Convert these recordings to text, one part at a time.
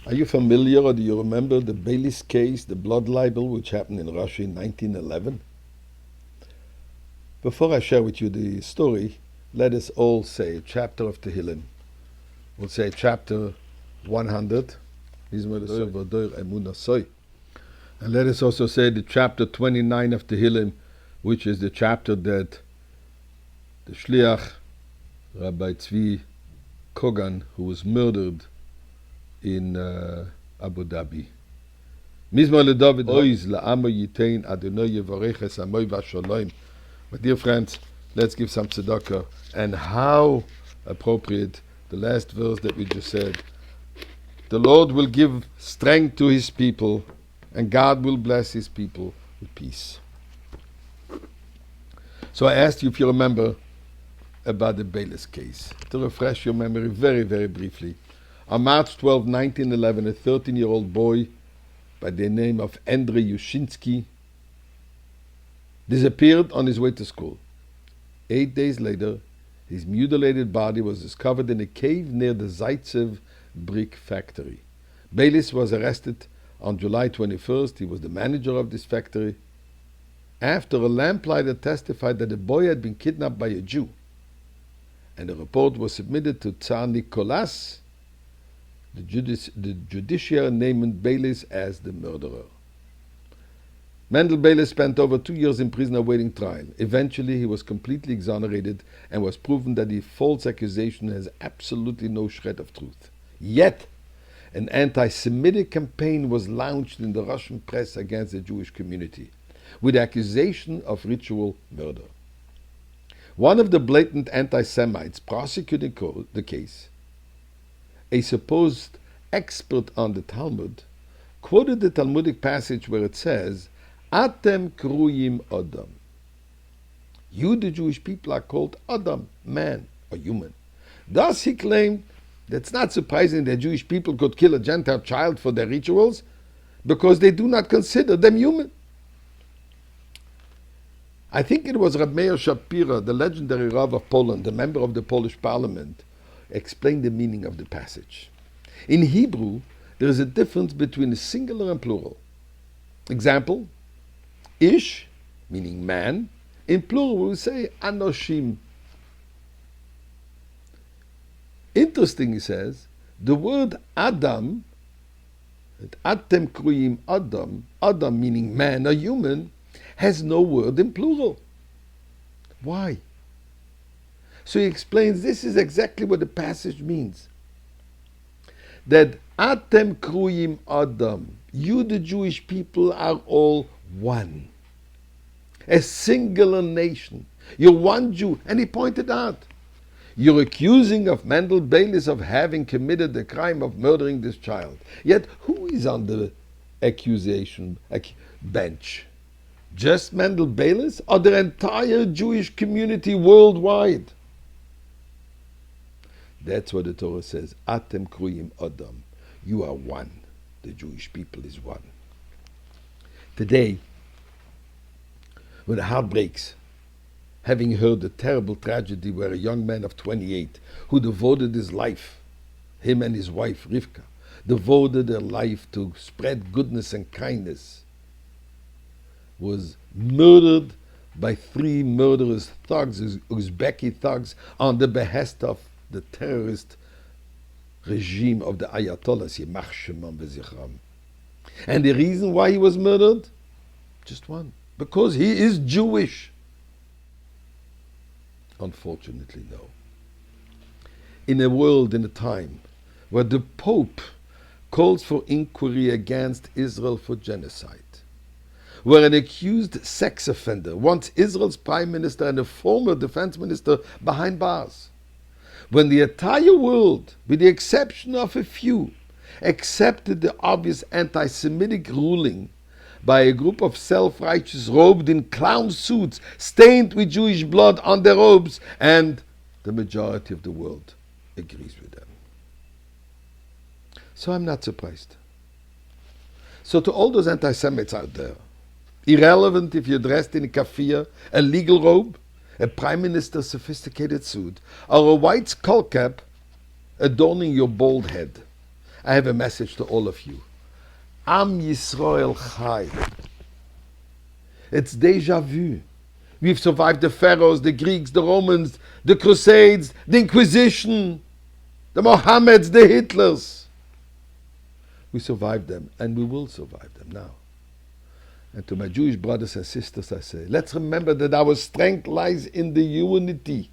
Are you familiar or do you remember the Beilis case, the blood libel, which happened in Russia in 1911? Before I share with you the story, let us all say a chapter of Tehillim. We'll say chapter 100. And let us also say the chapter 29 of Tehillim, which is the chapter that the Shliach, Rabbi Tzvi Kogan, who was murdered in Abu Dhabi. Mizmor LeDavid Oiz la'amo yitein Adonai yevareches amoy v'ashalom. My dear friends, let's give some tzedakah. And how appropriate the last verse that we just said. The Lord will give strength to His people, and God will bless His people with peace. So I asked you if you remember about the Beilis case. To refresh your memory very, very briefly. On March 12, 1911, a 13-year-old boy by the name of Andrei Yushinsky disappeared on his way to school. 8 days later, his mutilated body was discovered in a cave near the Zaitsev brick factory. Beilis was arrested on July 21st. He was the manager of this factory. After a lamplighter testified that the boy had been kidnapped by a Jew, and a report was submitted to Tsar Nicholas, the judiciary named Beilis as the murderer. Mendel Beilis spent over 2 years in prison awaiting trial. Eventually, he was completely exonerated and was proven that the false accusation has absolutely no shred of truth. Yet, an anti-Semitic campaign was launched in the Russian press against the Jewish community, with the accusation of ritual murder. One of the blatant anti-Semites prosecuting the case, a supposed expert on the Talmud, quoted the Talmudic passage where it says, Atem kruyim Adam. You, the Jewish people, are called Adam, man or human. Thus he claimed that it's not surprising that Jewish people could kill a Gentile child for their rituals, because they do not consider them human. I think it was Reb Meir Shapira, the legendary Rav of Poland, a member of the Polish parliament, explained the meaning of the passage. In Hebrew, there is a difference between a singular and plural. Example, Ish, meaning man. In plural, we say Anoshim. Interesting, he says, the word Adam, Atem kruyim Adam, Adam meaning man or human, has no word in plural. Why? So he explains this is exactly what the passage means. That Atem kruyim Adam, you the Jewish people are all one. A singular nation. You're one Jew. And he pointed out, you're accusing of Mendel Beilis of having committed the crime of murdering this child. Yet who is on the accusation bench? Just Mendel Beilis or the entire Jewish community worldwide? That's what the Torah says. Atem kruyim Adam. You are one. The Jewish people is one. Today, when the heart breaks, having heard the terrible tragedy where a young man of 28, who devoted his life, him and his wife Rivka, devoted their life to spread goodness and kindness, was murdered by 3 murderous thugs, Uzbeki thugs, on the behest of the terrorist regime of the Ayatollahs, Yemach Shemam V'Zichram. And the reason why he was murdered? Just one. Because he is Jewish. Unfortunately, no. In a world, in a time, where the Pope calls for inquiry against Israel for genocide, where an accused sex offender wants Israel's prime minister and a former defense minister behind bars, when the entire world, with the exception of a few, accepted the obvious anti-Semitic ruling by a group of self-righteous robed in clown suits, stained with Jewish blood on their robes, and the majority of the world agrees with them. So I'm not surprised. So to all those anti-Semites out there, irrelevant if you're dressed in a keffiyeh, a legal robe, a prime minister's sophisticated suit, or a white skull cap adorning your bald head, I have a message to all of you. Am Yisrael Chai. It's deja vu. We've survived the Pharaohs, the Greeks, the Romans, the Crusades, the Inquisition, the Mohammeds, the Hitlers. We survived them, and we will survive them now. And to my Jewish brothers and sisters, I say, let's remember that our strength lies in the unity,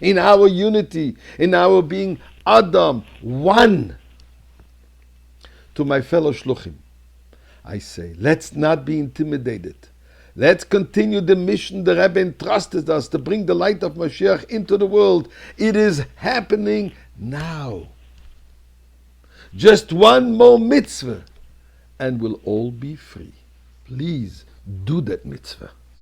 in our unity, in our being Adam, one. To my fellow Shluchim, I say, let's not be intimidated. Let's continue the mission the Rebbe entrusted us to bring the light of Mashiach into the world. It is happening now. Just one more mitzvah, and we'll all be free. Please do that mitzvah.